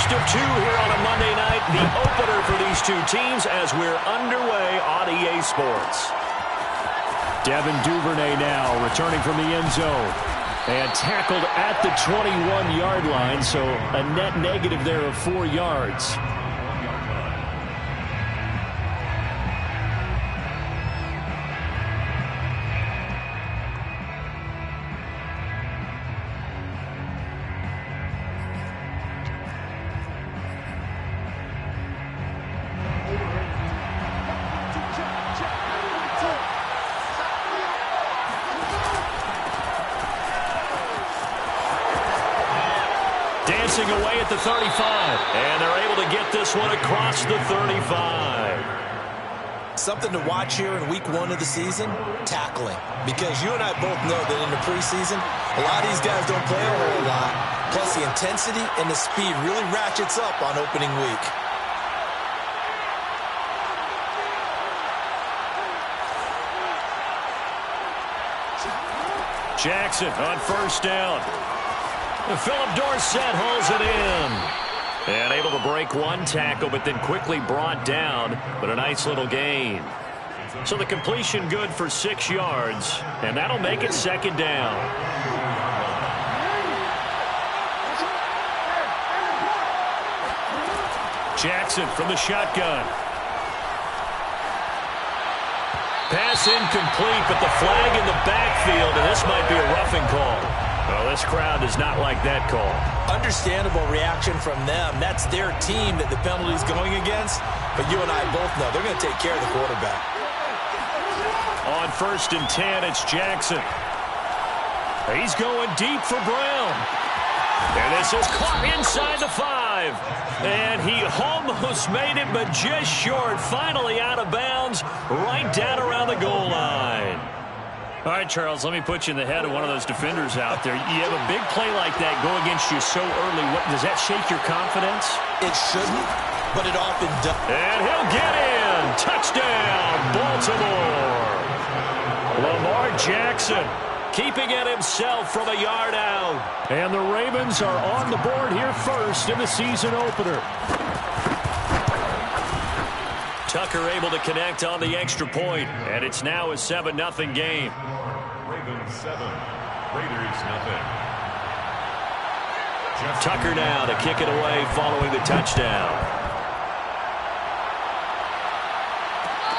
first of two here on a Monday night, the opener for these two teams as we're underway on EA Sports. Devin Duvernay now returning from the end zone. And tackled at the 21-yard line, so a net negative there of 4 yards. Dancing away at the 35, and they're able to get this one across the 35. Something to watch here in week 1 of the season, tackling. Because you and I both know that in the preseason, a lot of these guys don't play a whole lot. Plus the intensity and the speed really ratchets up on opening week. Jackson on first down. Philip Dorsett hauls it in. And able to break one tackle, but then quickly brought down. But a nice little gain. So the completion good for 6 yards. And that'll make it second down. Jackson from the shotgun. Pass incomplete, but the flag in the backfield, and this might be a roughing call. Well, this crowd does not like that call. Understandable reaction from them. That's their team that the penalty is going against. But you and I both know they're going to take care of the quarterback. On 1st and 10, it's Jackson. He's going deep for Brown. And this is caught inside the 5. And he almost made it, but just short. Finally out of bounds, right down around the goal line. All right, Charles, let me put you in the head of one of those defenders out there. You have a big play like that go against you so early. Does that shake your confidence? It shouldn't, but it often does. And he'll get in. Touchdown, Baltimore. Lamar Jackson keeping it himself from a yard out. And the Ravens are on the board here first in the season opener. Tucker able to connect on the extra point, and it's now a 7-0 game. Ravens 7, Raiders 0. Tucker now to kick it away following the touchdown.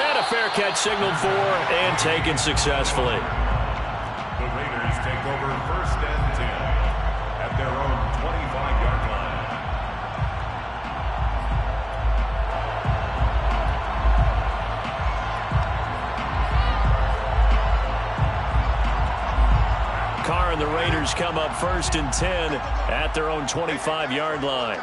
And a fair catch signaled for and taken successfully. The Raiders take over 1st and 10 at their own 25-yard line. Carr and the Raiders come up 1st and 10 at their own 25-yard line.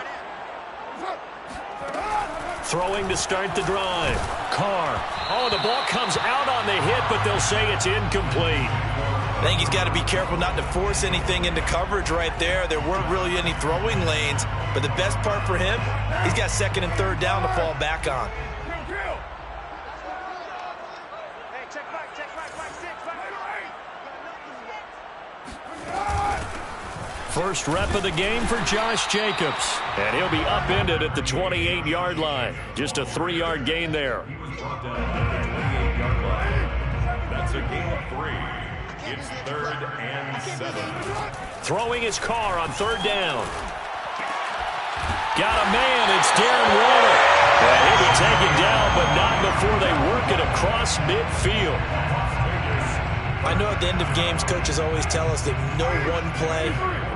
Throwing to start the drive. Carr. Oh, the ball comes out on the hit, but they'll say it's incomplete. I think he's got to be careful not to force anything into coverage right there. There weren't really any throwing lanes, but the best part for him, he's got 2nd and 3rd down to fall back on. First rep of the game for Josh Jacobs. And he'll be upended at the 28-yard line. Just a 3-yard gain there. That's a gain of 3. It's 3rd and 7. Throwing his Carr on 3rd down. Got a man. It's Darren Waller. And he'll be taken down, but not before they work it across midfield. I know at the end of games, coaches always tell us that no one play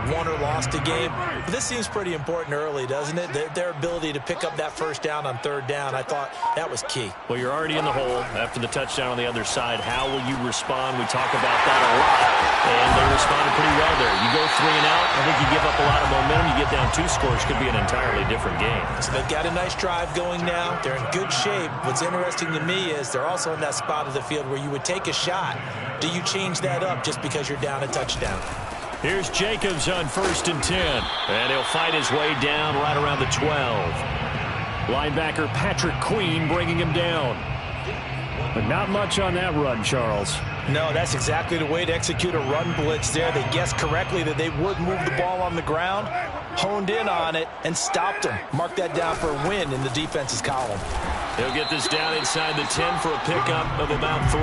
won or lost a game. But this seems pretty important early, doesn't it? Their ability to pick up that 1st down on 3rd down, I thought that was key. Well, you're already in the hole after the touchdown on the other side. How will you respond? We talk about that a lot. And they responded pretty well there. You go 3 and out, I think you give up a lot of momentum. You get down 2 scores, could be an entirely different game. So they've got a nice drive going now. They're in good shape. What's interesting to me is they're also in that spot of the field where you would take a shot. Do you change that up just because you're down a touchdown? Here's Jacobs on 1st and 10. And he'll fight his way down right around the 12. Linebacker Patrick Queen bringing him down. But not much on that run, Charles. No, that's exactly the way to execute a run blitz there. They guessed correctly that they would move the ball on the ground, honed in on it, and stopped them. Mark that down for a win in the defense's column. He'll get this down inside the 10 for a pickup of about 3.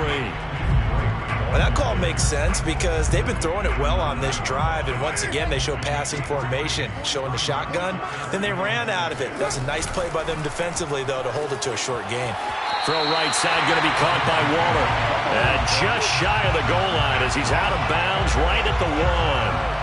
Well, that call makes sense because they've been throwing it well on this drive, and once again they show passing formation, showing the shotgun. Then they ran out of it. That was a nice play by them defensively, though, to hold it to a short game. Throw right side going to be caught by Waller. And just shy of the goal line as he's out of bounds right at the 1.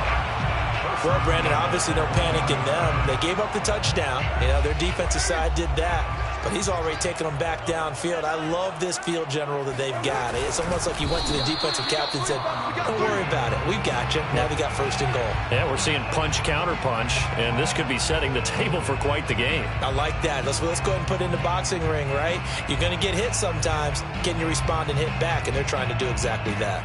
Well, Brandon, obviously no panic in them. They gave up the touchdown. You know, their defensive side did that. But he's already taken them back downfield. I love this field general that they've got. It's almost like he went to the defensive captain and said, don't worry about it. We've got you. Now they got first and goal. Yeah, we're seeing punch, counter punch, and this could be setting the table for quite the game. I like that. Let's go ahead and put it in the boxing ring, right? You're going to get hit sometimes. Can you respond and hit back? And they're trying to do exactly that.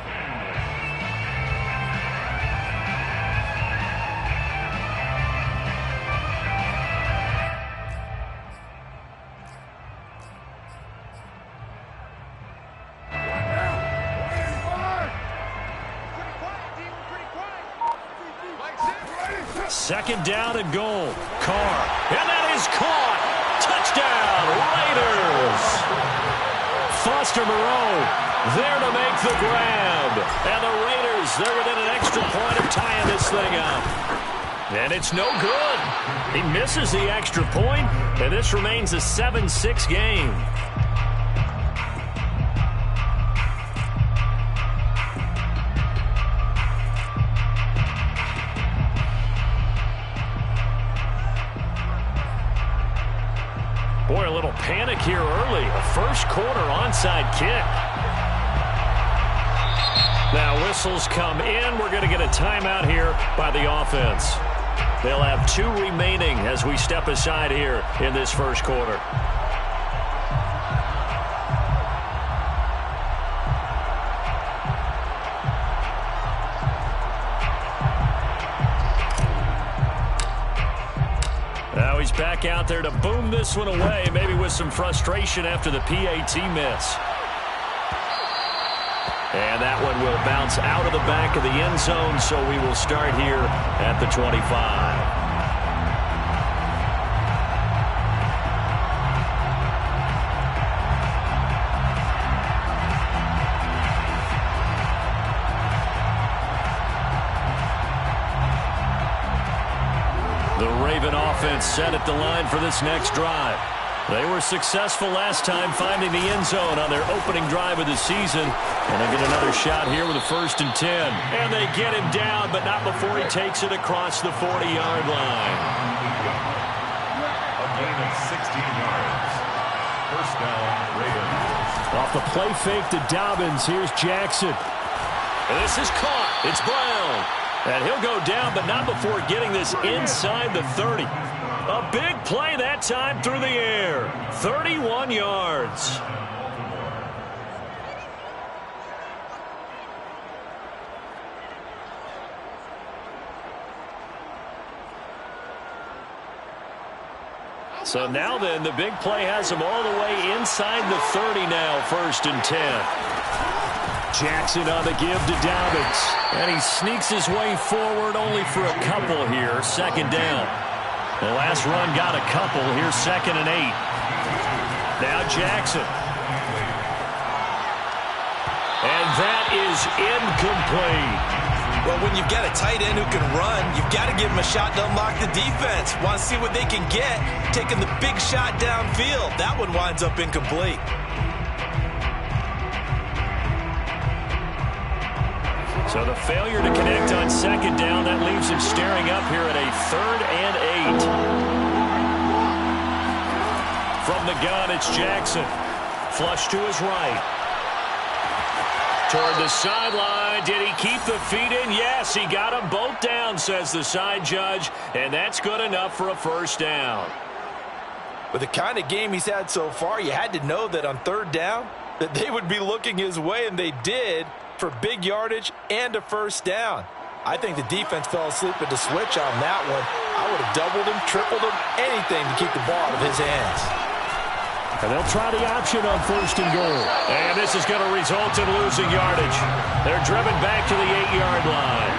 Second down and goal. Carr. And that is caught. Touchdown, Raiders. Foster Moreau there to make the grab. And the Raiders, they're within an extra point of tying this thing up. And it's no good. He misses the extra point, and this remains a 7-6 game. Boy, a little panic here early. A first quarter onside kick. Now whistles come in. We're going to get a timeout here by the offense. They'll have 2 remaining as we step aside here in this first quarter. Now he's back out there to boom this one away, maybe with some frustration after the PAT miss. And that one will bounce out of the back of the end zone, so we will start here at the 25. Offense set at the line for this next drive. They were successful last time finding the end zone on their opening drive of the season. And they get another shot here with a 1st and 10. And they get him down, but not before he takes it across the 40-yard line. A gain of 16 yards. First down, Raiders. Off the play fake to Dobbins, here's Jackson. And this is caught. It's Brown. And he'll go down, but not before getting this inside the 30. A big play that time through the air. 31 yards. So now then, the big play has him all the way inside the 30 now, 1st and 10. Jackson on the give to Dobbins. And he sneaks his way forward only for a couple here. 2nd down. The last run got a couple. Here's 2nd and 8. Now Jackson. And that is incomplete. Well, when you've got a tight end who can run, you've got to give him a shot to unlock the defense. Want to see what they can get, taking the big shot downfield. That one winds up incomplete. So the failure to connect on 2nd down, that leaves him staring up here at a 3rd and 8. From the gun, it's Jackson. Flush to his right. Toward the sideline. Did he keep the feet in? Yes, he got them both down, says the side judge. And that's good enough for a 1st down. With the kind of game he's had so far, you had to know that on 3rd down, that they would be looking his way, and they did, for big yardage and a 1st down. I think the defense fell asleep at the switch on that one. I would have doubled him, tripled him, anything to keep the ball out of his hands. And they'll try the option on 1st and goal. And this is going to result in losing yardage. They're driven back to the 8-yard line.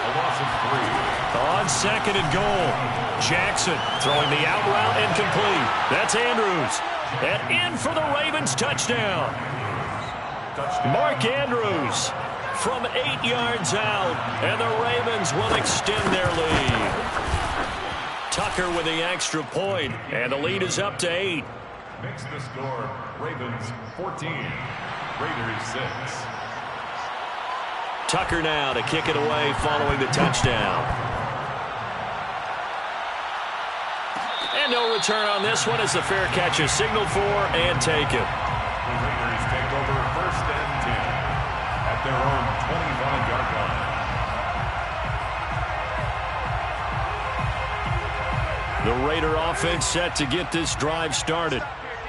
A loss of 3. On 2nd and goal, Jackson throwing the out route incomplete. That's Andrews. And in for the Ravens touchdown. Mark Andrews from 8 yards out. And the Ravens will extend their lead. Tucker with the extra point, and the lead is up to 8. Makes the score Ravens 14, Raiders 6. Tucker now to kick it away following the touchdown. And no return on this one as the fair catch is signaled for and taken. The Raiders take over 1st and 10 at their own 25-yard line. The Raider offense set to get this drive started.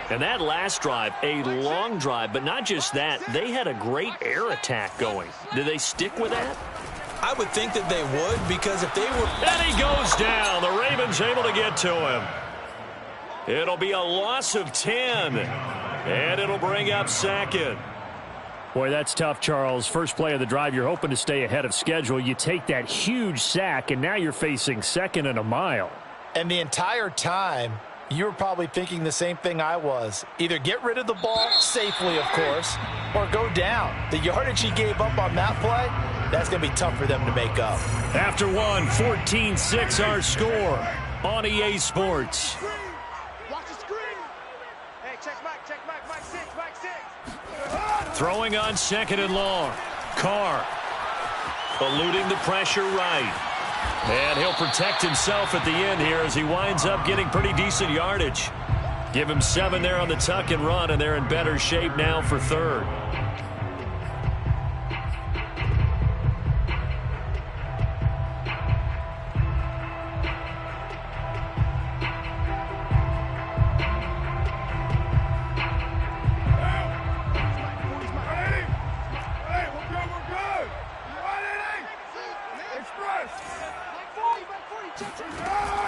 And that last drive, a long drive, but not just that. They had a great air attack going. Do they stick with that? I would think that they would, because if they were... And he goes down. The Ravens able to get to him. It'll be a loss of 10. And it'll bring up 2nd. Boy, that's tough, Charles. First play of the drive, you're hoping to stay ahead of schedule. You take that huge sack, and now you're facing 2nd and a mile. And the entire time, you were probably thinking the same thing I was. Either get rid of the ball safely, of course, or go down. The yardage he gave up on that play, that's going to be tough for them to make up. After one, 14-6 our score on EA Sports. Watch the screen. Hey, check back, Mike 6. Throwing on 2nd and long. Carr eluding the pressure right. And he'll protect himself at the end here as he winds up getting pretty decent yardage. Give him 7 there on the tuck and run, and they're in better shape now for 3rd.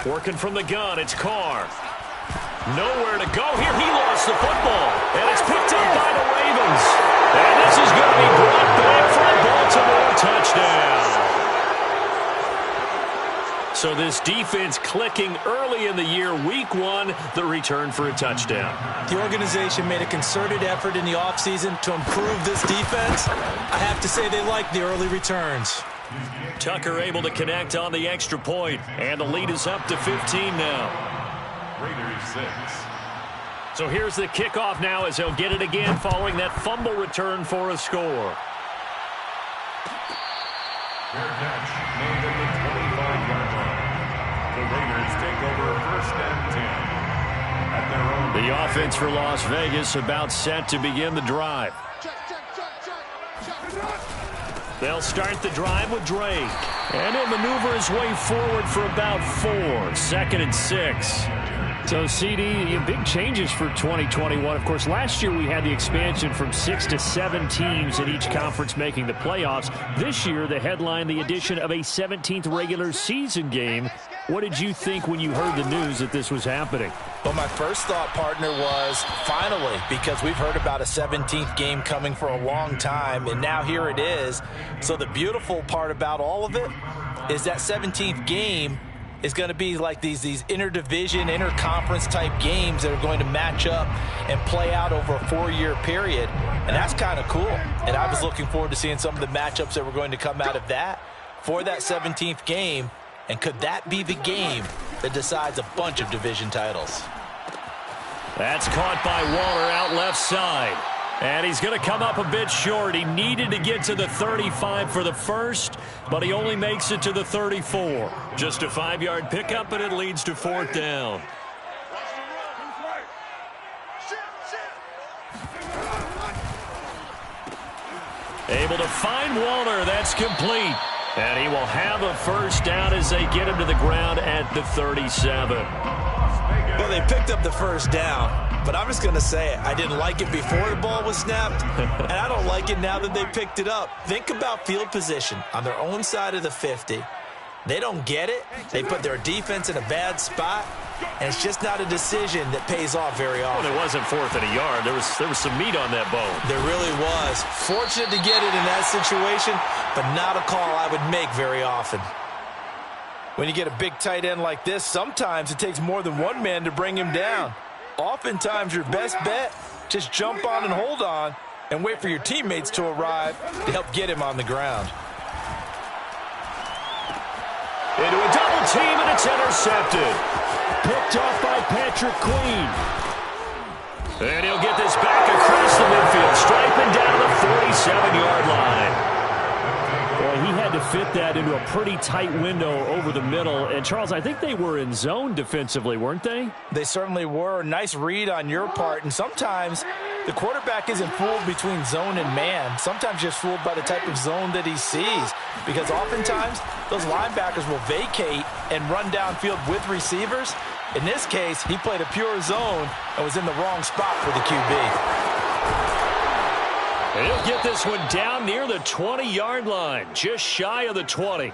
Working from the gun, it's Carr. Nowhere to go here. He lost the football, and it's picked up by the Ravens. And this is going to be brought back for a Baltimore touchdown. So this defense clicking early in the year. Week 1, the return for a touchdown. The organization made a concerted effort in the offseason to improve this defense. I have to say they like the early returns. Tucker able to connect on the extra point, and the lead is up to 15 now. Raiders 6. So here's the kickoff now as he'll get it again following that fumble return for a score. Fair catch made at the 25-yard line. The Raiders take over 1st and 10 at their own. The offense for Las Vegas about set to begin the drive. They'll start the drive with Drake. And he'll maneuver his way forward for about 4. 2nd and 6. So, CD, big changes for 2021. Of course, last year we had the expansion from 6 to 7 teams in each conference making the playoffs. This year, the headline, the addition of a 17th regular season game. What did you think when you heard the news that this was happening? Well, my first thought, partner, was finally, because we've heard about a 17th game coming for a long time, and now here it is. So the beautiful part about all of it is that 17th game is going to be like these interdivision, interconference type games that are going to match up and play out over a 4-year period. And that's kind of cool. And I was looking forward to seeing some of the matchups that were going to come out of that for that 17th game. And could that be the game that decides a bunch of division titles? That's caught by Waller out left side. And he's going to come up a bit short. He needed to get to the 35 for the first, but he only makes it to the 34. Just a 5-yard pickup, and it leads to 4th down. Able to find Waller. That's complete. And he will have a first down as they get him to the ground at the 37. Well, they picked up the first down, but I'm just going to say it. I didn't like it before the ball was snapped, and I don't like it now that they picked it up. Think about field position on their own side of the 50. They don't get it. They put their defense in a bad spot. and it's just not a decision that pays off very often. Well, it wasn't 4th and a yard. There was some meat on that bone. There really was. Fortunate to get it in that situation, but not a call I would make very often. When you get a big tight end like this, sometimes it takes more than one man to bring him down. Oftentimes, your best bet, just jump on and hold on and wait for your teammates to arrive to help get him on the ground. Into a double team, and it's intercepted. Picked off by Patrick Queen. And he'll get this back across the midfield, striping down the 47-yard line. Well, he had to fit that into a pretty tight window over the middle. And, Charles, I think they were in zone defensively, weren't they? They certainly were. Nice read on your part. And sometimes the quarterback isn't fooled between zone and man. Sometimes just fooled by the type of zone that he sees. Because oftentimes those linebackers will vacate and run downfield with receivers. In this case, he played a pure zone and was in the wrong spot for the QB. And he'll get this one down near the 20-yard line, just shy of the 20.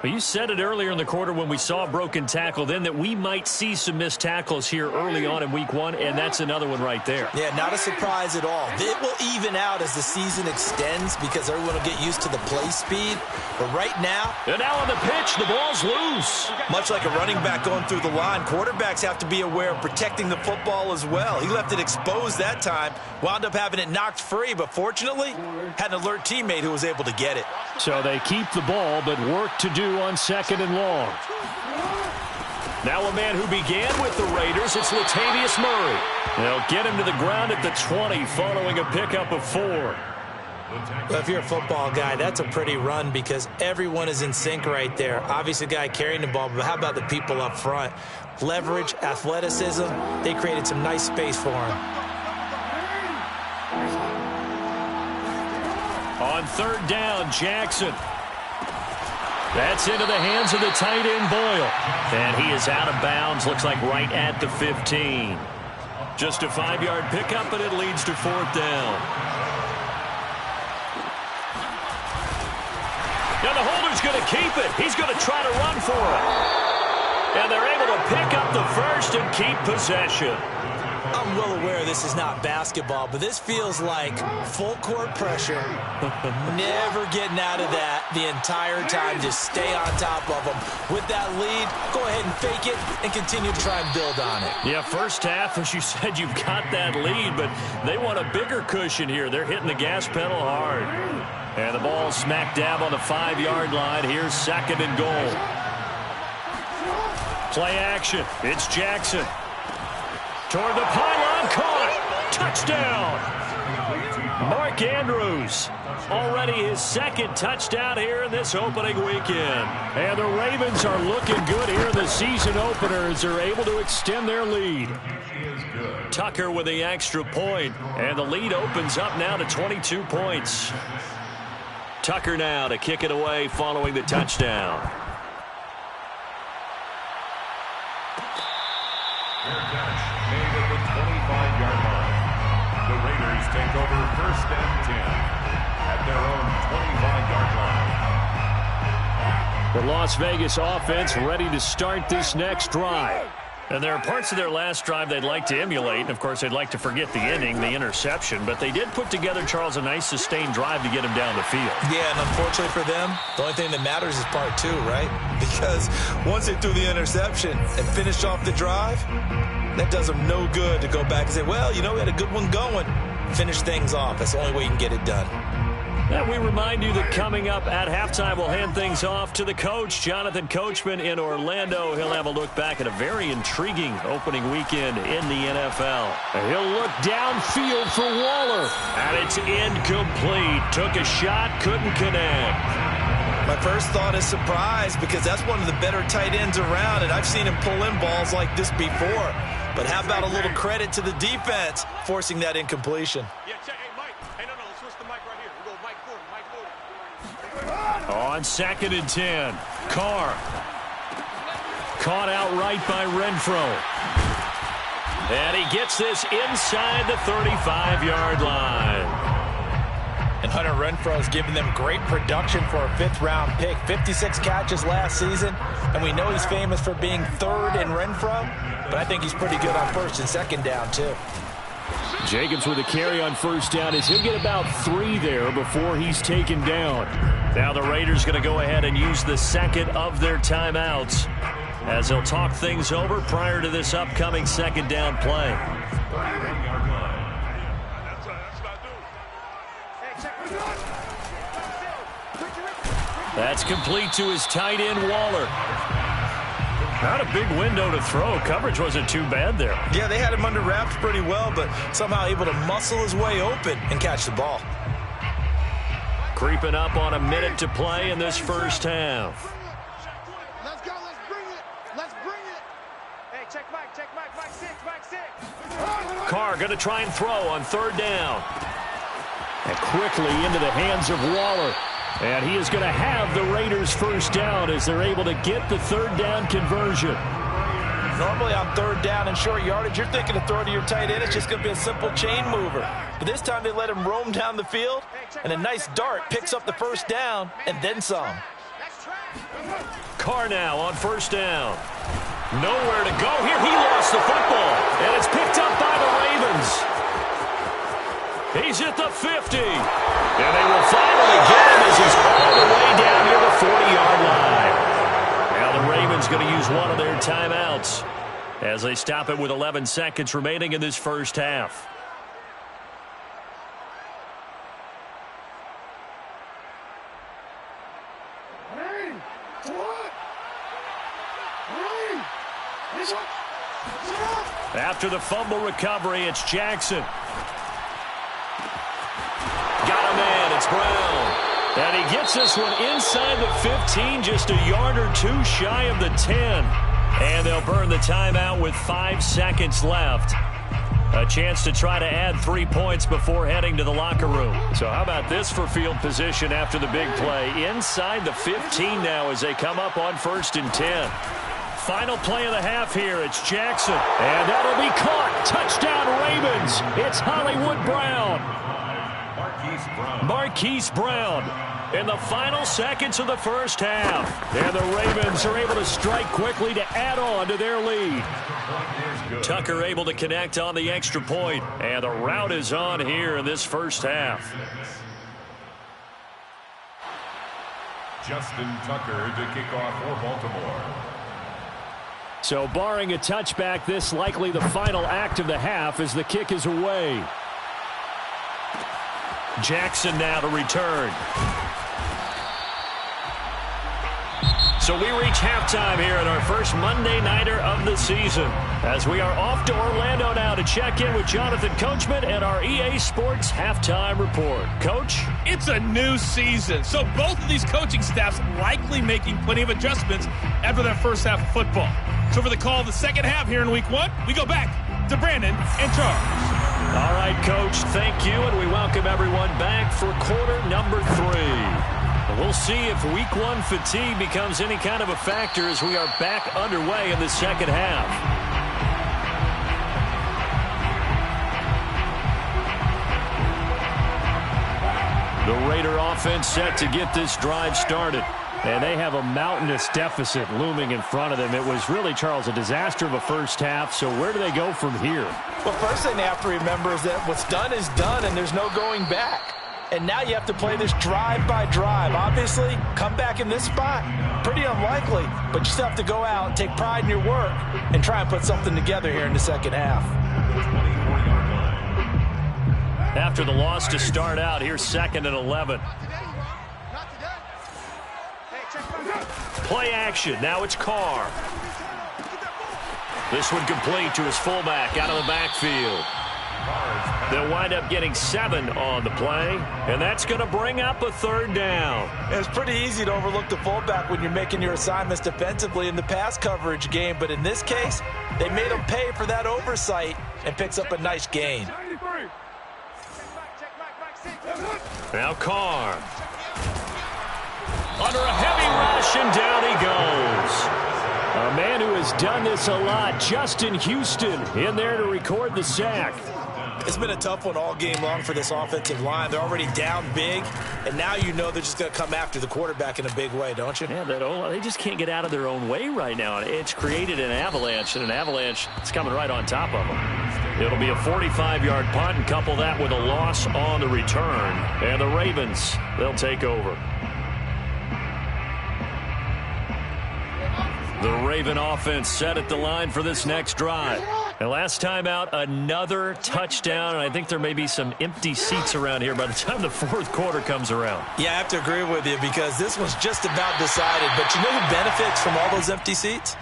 Well, you said it earlier in the quarter when we saw a broken tackle then that we might see some missed tackles here early on in week 1, and that's another one right there. Yeah, not a surprise at all. It will even out as the season extends because everyone will get used to the play speed. But right now... And now on the pitch, the ball's loose. Much like a running back going through the line, quarterbacks have to be aware of protecting the football as well. He left it exposed that time, wound up having it knocked free, but fortunately had an alert teammate who was able to get it. So they keep the ball, but work to do on 2nd and long. Now a man who began with the Raiders, it's Latavius Murray. They'll get him to the ground at the 20 following a pickup of 4. Well, if you're a football guy, that's a pretty run because everyone is in sync right there. Obviously, the guy carrying the ball, but how about the people up front? Leverage, athleticism, they created some nice space for him. On 3rd down, Jackson. That's into the hands of the tight end, Boyle. And he is out of bounds, looks like right at the 15. Just a 5-yard pickup, and it leads to 4th down. Now the holder's going to keep it. He's going to try to run for it. And they're able to pick up the first and keep possession. I'm well aware this is not basketball, but this feels like full court pressure. Never getting out of that the entire time. Just stay on top of them. With that lead, go ahead and fake it and continue to try and build on it. Yeah, first half, as you said, you've got that lead, but they want a bigger cushion here. They're hitting the gas pedal hard. And the ball smack dab on the 5-yard line. Here's 2nd and goal. Play action. It's Jackson. Toward the pylon, caught. Touchdown. Mark Andrews, already his 2nd touchdown here in this opening weekend. And the Ravens are looking good here in the season opener as they're able to extend their lead. Tucker with the extra point, and the lead opens up now to 22 points. Tucker now to kick it away following the touchdown. Made at the 25-yard line. The Raiders take over 1st and 10 at their own 25-yard line. The Las Vegas offense ready to start this next drive. And there are parts of their last drive they'd like to emulate. And, of course, they'd like to forget the ending, the interception. But they did put together, Charles, a nice sustained drive to get him down the field. Yeah, and unfortunately for them, the only thing that matters is part 2, right? Because once they threw the interception and finished off the drive, that does them no good to go back and say, well, you know, we had a good one going. Finish things off. That's the only way you can get it done. And we remind you that coming up at halftime, we'll hand things off to the coach, Jonathan Coachman in Orlando. He'll have a look back at a very intriguing opening weekend in the NFL. He'll look downfield for Waller. And it's incomplete. Took a shot, couldn't connect. My first thought is surprise because that's one of the better tight ends around, and I've seen him pull in balls like this before. But how about a little credit to the defense forcing that incompletion? Yeah, check. Hey, Mike. Hey, no, let's switch the mic right here. We go Mike Gordon. On 2nd and 10, Carr. Caught outright by Renfro. And he gets this inside the 35-yard line. And Hunter Renfrow has given them great production for a 5th-round pick. 56 catches last season, and we know he's famous for being 3rd in Renfrow. but I think he's pretty good on first and second down, too. Jacobs with a carry on first down as he'll get about 3 there before he's taken down. Now the Raiders going to go ahead and use the second of their timeouts as they'll talk things over prior to this upcoming second down play. That's complete to his tight end, Waller. Not a big window to throw. Coverage wasn't too bad there. Yeah, they had him under wraps pretty well, but somehow able to muscle his way open and catch the ball. Creeping up on a minute to play in this first half. Let's go. Let's bring it. Let's bring it. Hey, check Mike. Check Mike. Mike 6. Mike 6. Carr going to try and throw on third down. And quickly into the hands of Waller. And he is going to have the Raiders first down as they're able to get the third down conversion. Normally on third down and short yardage, you're thinking of throw to your tight end. It's just going to be a simple chain mover. But this time they let him roam down the field, and a nice dart picks up the first down and then some. Carr now on first down. Nowhere to go here. He lost the football, and it's picked up by the Ravens. He's at the 50. And they will finally get him as he's all the way down near the 40-yard line. Now the Ravens going to use one of their timeouts as they stop it with 11 seconds remaining in this first half. After the fumble recovery, it's Jackson. Got a man, it's Brown. And he gets this one inside the 15, just a yard or two shy of the 10. And they'll burn the timeout with 5 seconds left. A chance to try to add 3 points before heading to the locker room. So how about this for field position after the big play? Inside the 15 now as they come up on 1st and 10. Final play of the half here. It's Jackson. And that'll be caught. Touchdown Ravens. It's Hollywood Brown. Marquise Brown in the final seconds of the first half. And the Ravens are able to strike quickly to add on to their lead. Tucker able to connect on the extra point. And the rout is on here in this first half. Justin Tucker to kick off for Baltimore. So barring a touchback, this likely the final act of the half as the kick is away. Jackson now to return. So we reach halftime here in our first Monday Nighter of the season as we are off to Orlando now to check in with Jonathan Coachman and our EA Sports Halftime Report. Coach? It's a new season, so both of these coaching staffs likely making plenty of adjustments after that first half of football. So for the call of the second half here in week 1, we go back to Brandon and Charles. All right, Coach, thank you, and we welcome everyone back for quarter number 3. We'll see if week 1 fatigue becomes any kind of a factor as we are back underway in the second half. The Raider offense set to get this drive started. And they have a mountainous deficit looming in front of them. It was really, Charles, a disaster of a first half. So where do they go from here? Well, first thing they have to remember is that what's done is done, and there's no going back. And now you have to play this drive by drive. Obviously, come back in this spot, pretty unlikely. But you still have to go out and take pride in your work and try and put something together here in the second half. After the loss to start out, here's 2nd and 11. Play action. Now it's Carr. This one complete to his fullback out of the backfield. They'll wind up getting 7 on the play, and that's going to bring up a 3rd down. It's pretty easy to overlook the fullback when you're making your assignments defensively in the pass coverage game, but in this case, they made him pay for that oversight and picks up a nice gain. Now Carr. Under a heavy rush, and down he goes. A man who has done this a lot, Justin Houston, in there to record the sack. It's been a tough one all game long for this offensive line. They're already down big, and now you know they're just going to come after the quarterback in a big way, don't you? Yeah, they just can't get out of their own way right now. It's created an avalanche, and an avalanche is coming right on top of them. It'll be a 45-yard punt, and couple that with a loss on the return. And the Ravens, they'll take over. The Raven offense set at the line for this next drive. And last time out, another touchdown, and I think there may be some empty seats around here by the time the fourth quarter comes around. Yeah, I have to agree with you because this one's just about decided. But you know who benefits from all those empty seats?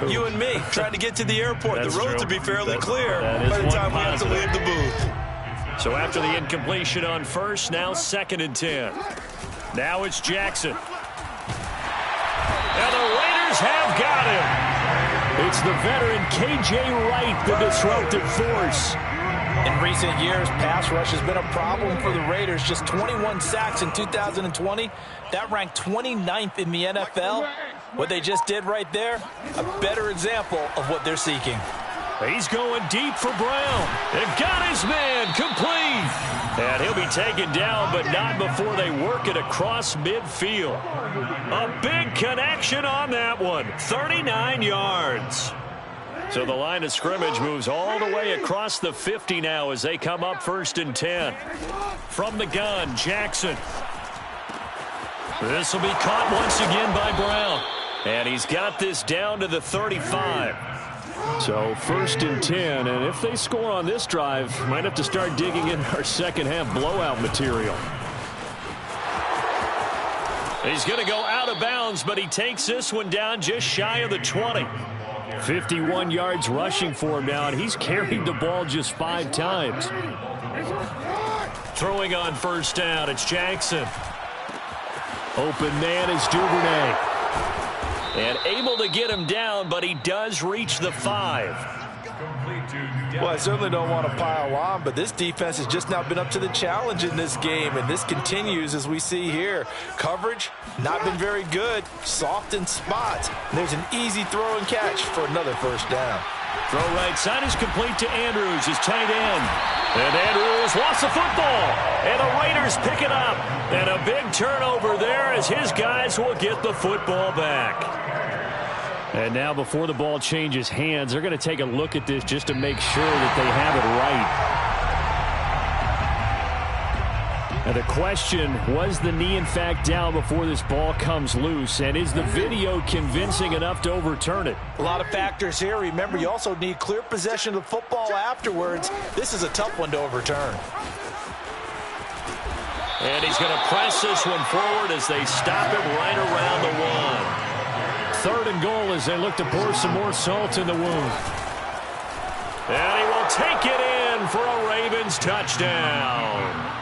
You and me, trying to get to the airport. That's the roads true. will be fairly clear that by the time we have to positive. leave the booth. So after the incompletion on first, now 2nd and 10. Now it's Jackson. And the Raiders have got him. It's the veteran K.J. Wright, the disruptive force. In recent years, pass rush has been a problem for the Raiders. Just 21 sacks in 2020. That ranked 29th in the NFL. What they just did right there, a better example of what they're seeking. He's going deep for Brown. They've got his man complete. And he'll be taken down, but not before they work it across midfield. A big connection on that one. 39 yards. So the line of scrimmage moves all the way across the 50 now as they come up 1st and 10. From the gun, Jackson. This will be caught once again by Brown. And he's got this down to the 35. So 1st and 10, and if they score on this drive, might have to start digging in our second half blowout material. He's going to go out of bounds, but he takes this one down just shy of the 20. 51 yards rushing for him now, and he's carried the ball just 5 times. Throwing on 1st down, it's Jackson. Open man is Duvernay. And able to get him down, but he does reach the 5. Well, I certainly don't want to pile on, but this defense has just not been up to the challenge in this game, and this continues as we see here. Coverage, not been very good. Soft in spots. There's an easy throw and catch for another 1st down. Throw right side is complete to Andrews, his tight end. And Andrews lost the football. And the Raiders pick it up. And a big turnover there as his guys will get the football back. And now before the ball changes hands, they're going to take a look at this just to make sure that they have it right. And the question, was the knee in fact down before this ball comes loose? And is the video convincing enough to overturn it? A lot of factors here. Remember, you also need clear possession of the football afterwards. This is a tough one to overturn. And he's going to press this one forward as they stop it right around the 1. 3rd and goal as they look to pour some more salt in the wound. And he will take it in for a Ravens touchdown.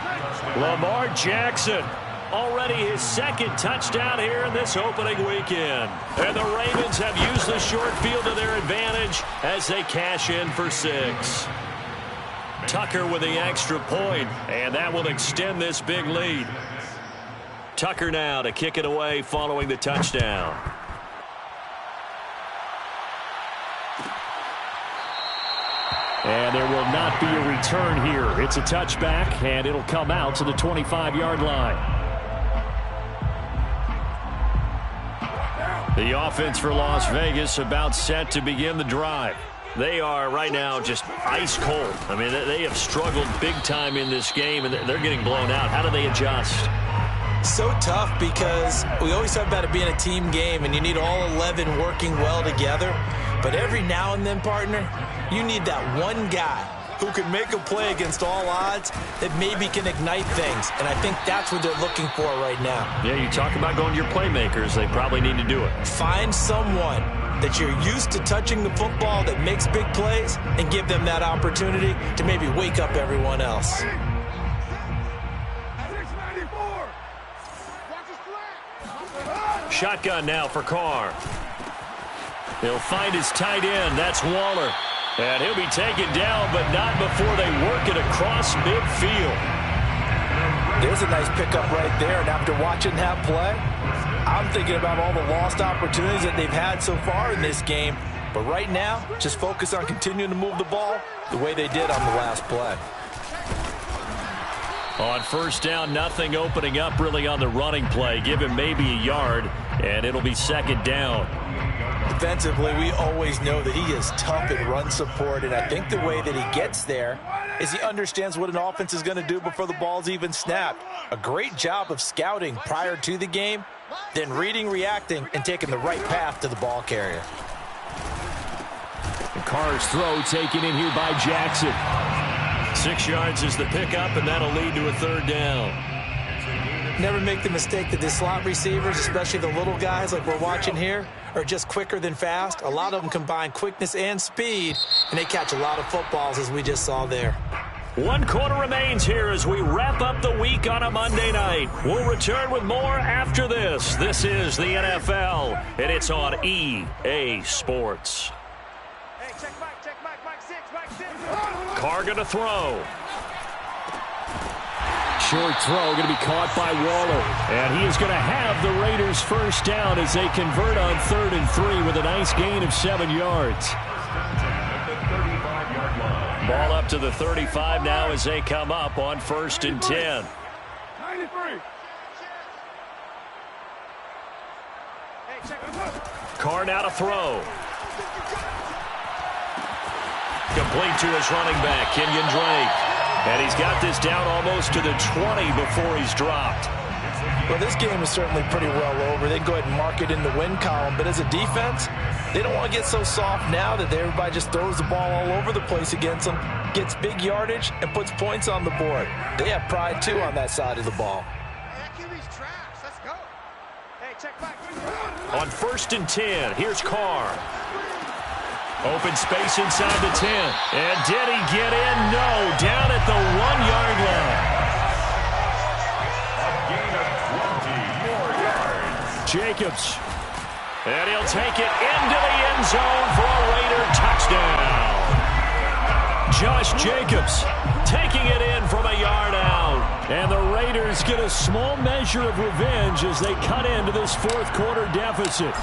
Lamar Jackson, already his 2nd touchdown here in this opening weekend. And the Ravens have used the short field to their advantage as they cash in for 6. Tucker with the extra point, and that will extend this big lead. Tucker now to kick it away following the touchdown. And there will not be a return here. It's a touchback, and it'll come out to the 25-yard line. The offense for Las Vegas about set to begin the drive. They are right now just ice cold. I mean, they have struggled big time in this game, and they're getting blown out. How do they adjust? So tough because we always talk about it being a team game, and you need all 11 working well together. But every now and then, partner, you need that one guy who can make a play against all odds that maybe can ignite things. And I think that's what they're looking for right now. Yeah, you talk about going to your playmakers. They probably need to do it. Find someone that you're used to touching the football that makes big plays and give them that opportunity to maybe wake up everyone else. Shotgun now for Carr. He'll find his tight end. That's Waller. And he'll be taken down, but not before they work it across midfield. There's a nice pickup right there, and after watching that play, I'm thinking about all the lost opportunities that they've had so far in this game. But right now, just focus on continuing to move the ball the way they did on the last play. On first down, nothing opening up really on the running play. Give him maybe a yard, and it'll be second down. Defensively, we always know that he is tough in run support, and I think the way that he gets there is he understands what an offense is going to do before the ball's even snapped. A great job of scouting prior to the game, then reading, reacting, and taking the right path to the ball carrier. And Carr's throw taken in here by Jackson. 6 yards is the pickup, and that'll lead to a third down. Never make the mistake that the slot receivers, especially the little guys like we're watching here, are just quicker than fast. A lot of them combine quickness and speed, and they catch a lot of footballs, as we just saw there. 1 quarter remains here as we wrap up the week on a Monday night. We'll return with more after this. This is the NFL, and it's on EA Sports. Hey, check Mike 6. Carr going to throw. Short throw going to be caught by Waller. And he is going to have the Raiders first down as they convert on 3rd and 3 with a nice gain of 7 yards. Ball up to the 35 now as they come up on 1st and 10. 93. Carr now to throw. Complete to his running back, Kenyon Drake. And he's got this down almost to the 20 before he's dropped. Well, this game is certainly pretty well over. They can go ahead and mark it in the win column. But as a defense, they don't want to get so soft now that everybody just throws the ball all over the place against them, gets big yardage, and puts points on the board. They have pride, too, on that side of the ball. Hey, that QB's trash. Let's go. Hey, check Mike. On 1st and 10, here's Carr. Open space inside the 10. And did he get in? No. Down at the 1-yard line. A gain of 20 yards. Jacobs. And he'll take it into the end zone for a Raider touchdown. Josh Jacobs taking it in from a yard out. And the Raiders get a small measure of revenge as they cut into this 4th quarter deficit.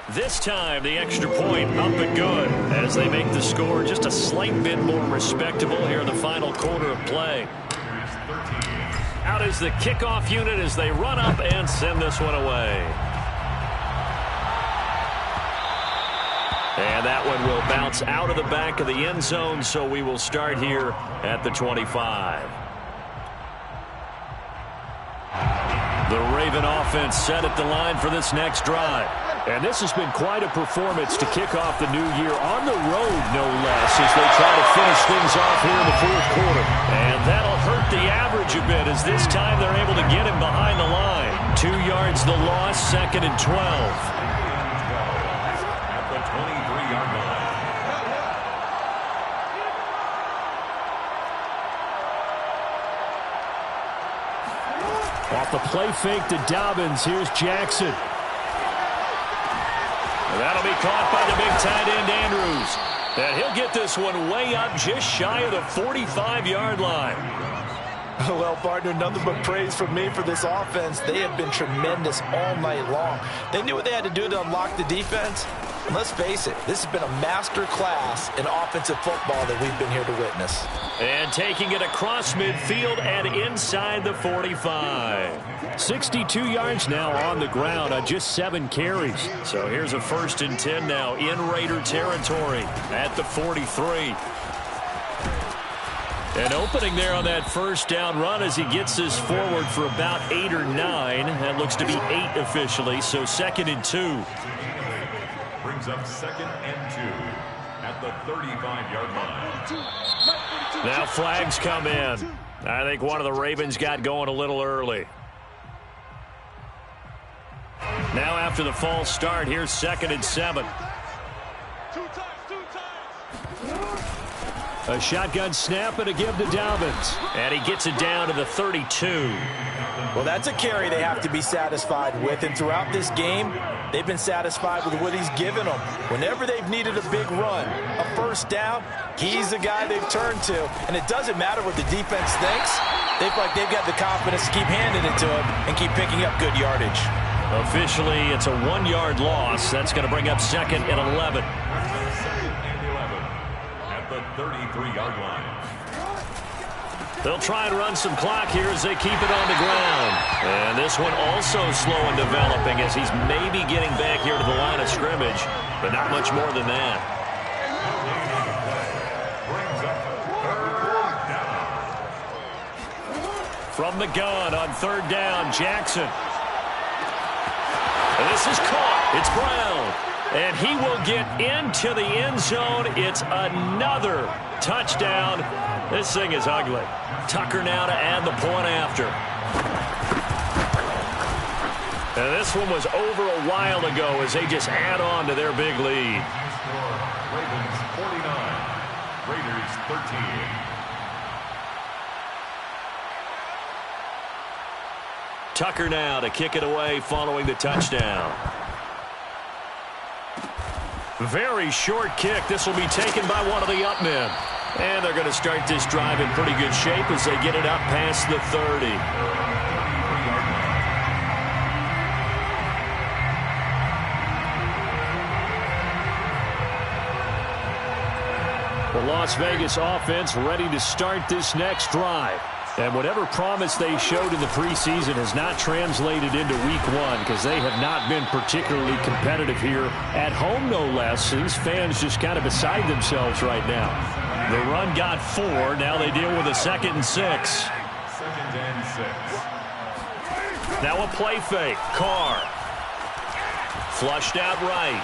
This time, the extra point up and good as they make the score just a slight bit more respectable here in the final quarter of play. Out is the kickoff unit as they run up and send this one away. And that one will bounce out of the back of the end zone, so we will start here at the 25. The Raven offense set at the line for this next drive. And this has been quite a performance to kick off the new year on the road, no less, as they try to finish things off here in the 4th quarter. And that'll hurt the average a bit as this time they're able to get him behind the line. 2 yards the loss, 2nd and 12. At the 23-yard line. Off the play fake to Dobbins, here's Jackson. That'll be caught by the big tight end, Andrews. And he'll get this one way up just shy of the 45-yard line. Well, partner, nothing but praise from me for this offense. They have been tremendous all night long. They knew what they had to do to unlock the defense. And let's face it, this has been a master class in offensive football that we've been here to witness. And taking it across midfield and inside the 45. 62 yards now on the ground on just 7 carries. So here's a 1st and 10 now in Raider territory at the 43. An opening there on that first down run as he gets this forward for about 8 or 9. That looks to be 8 officially, so 2nd and 2. Brings up 2nd and 2 at the 35-yard line. Now flags come in. I think one of the Ravens got going a little early. Now after the false start, here's 2nd and 7. A shotgun snap and a give to Dobbins. And he gets it down to the 32. Well, that's a carry they have to be satisfied with. And throughout this game, they've been satisfied with what he's given them. Whenever they've needed a big run, a first down, he's the guy they've turned to. And it doesn't matter what the defense thinks. They feel like they've got the confidence to keep handing it to him and keep picking up good yardage. Officially, it's a 1-yard loss. That's going to bring up 2nd and 11. 2nd and 11 at the 33-yard line. They'll try and run some clock here as they keep it on the ground. And this one also slow in developing as he's maybe getting back here to the line of scrimmage, but not much more than that. From the gun on 3rd down, Jackson. And this is caught. It's Brown. And he will get into the end zone. It's another touchdown. This thing is ugly. Tucker now to add the point after. And this one was over a while ago as they just add on to their big lead. Ravens 49, Raiders 13. Tucker now to kick it away following the touchdown. Very short kick. This will be taken by one of the up men. And they're going to start this drive in pretty good shape as they get it up past the 30. The Las Vegas offense ready to start this next drive. And whatever promise they showed in the preseason has not translated into week 1 because they have not been particularly competitive here at home, no less. These fans just kind of beside themselves right now. The run got 4. Now they deal with a 2nd and 6. 2nd and 6. Now a play fake. Carr. Flushed out right.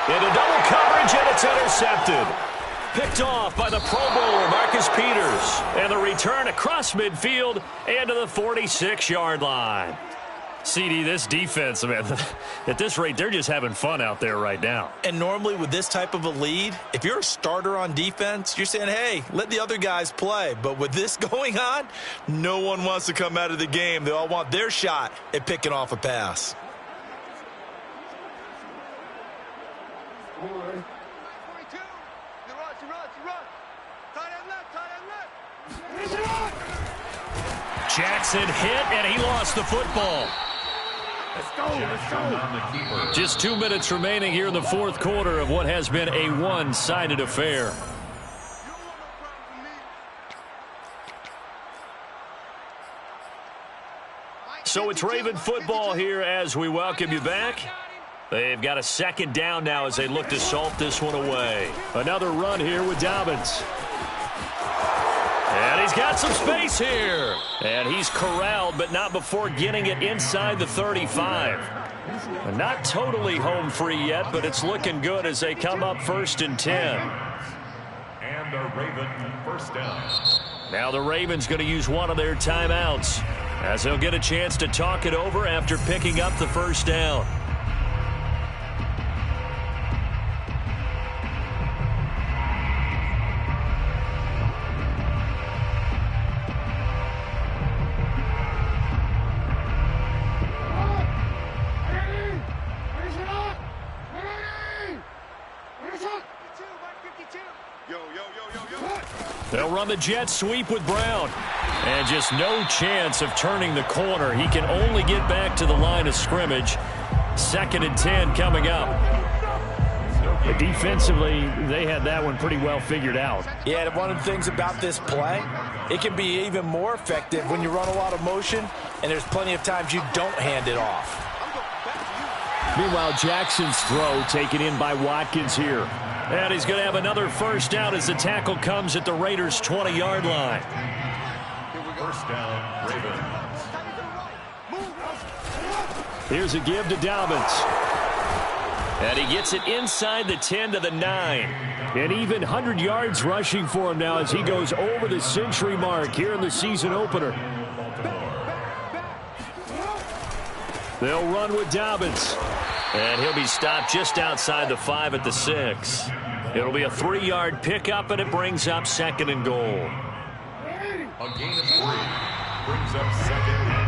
Into double coverage, and it's intercepted. Picked off by the Pro Bowler, Marcus Peters. And the return across midfield and to the 46-yard line. CD, this defense, man, at this rate, they're just having fun out there right now. And normally with this type of a lead, if you're a starter on defense, you're saying, hey, let the other guys play. But with this going on, no one wants to come out of the game. They all want their shot at picking off a pass. Jackson hit, and he lost the football. Let's go. Just 2 minutes remaining here in the 4th quarter of what has been a one-sided affair. So it's Raven football here as we welcome you back. They've got a 2nd down now as they look to salt this one away. Another run here with Dobbins. And he's got some space here. And he's corralled, but not before getting it inside the 35. Not totally home free yet, but it's looking good as they come up 1st and 10. And a Raven 1st down. Now the Ravens going to use one of their timeouts as they'll get a chance to talk it over after picking up the 1st down. They'll run the jet sweep with Brown. And just no chance of turning the corner. He can only get back to the line of scrimmage. 2nd and 10 coming up. Defensively, they had that one pretty well figured out. Yeah, and one of the things about this play, it can be even more effective when you run a lot of motion, and there's plenty of times you don't hand it off. Meanwhile, Jackson's throw taken in by Watkins here. And he's going to have another 1st down as the tackle comes at the Raiders' 20-yard line. 1st down, Ravens. Here's a give to Dobbins. And he gets it inside the 10 to the 9. And even 100 yards rushing for him now as he goes over the century mark here in the season opener. They'll run with Dobbins. And he'll be stopped just outside the 5 at the 6. It'll be a 3-yard pickup, and it brings up 2nd and goal. A gain of 3 brings up 2nd.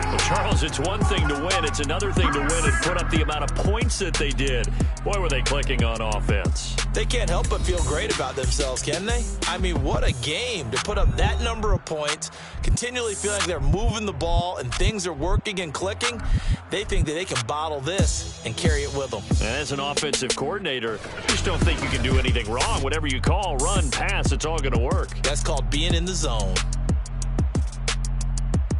Well, Charles, it's one thing to win. It's another thing to win and put up the amount of points that they did. Boy, were they clicking on offense. They can't help but feel great about themselves, can they? I mean, what a game to put up that number of points, continually feeling like they're moving the ball and things are working and clicking. They think that they can bottle this and carry it with them. And as an offensive coordinator, you just don't think you can do anything wrong. Whatever you call, run, pass, it's all going to work. That's called being in the zone.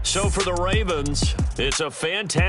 So for the Ravens, it's a fantastic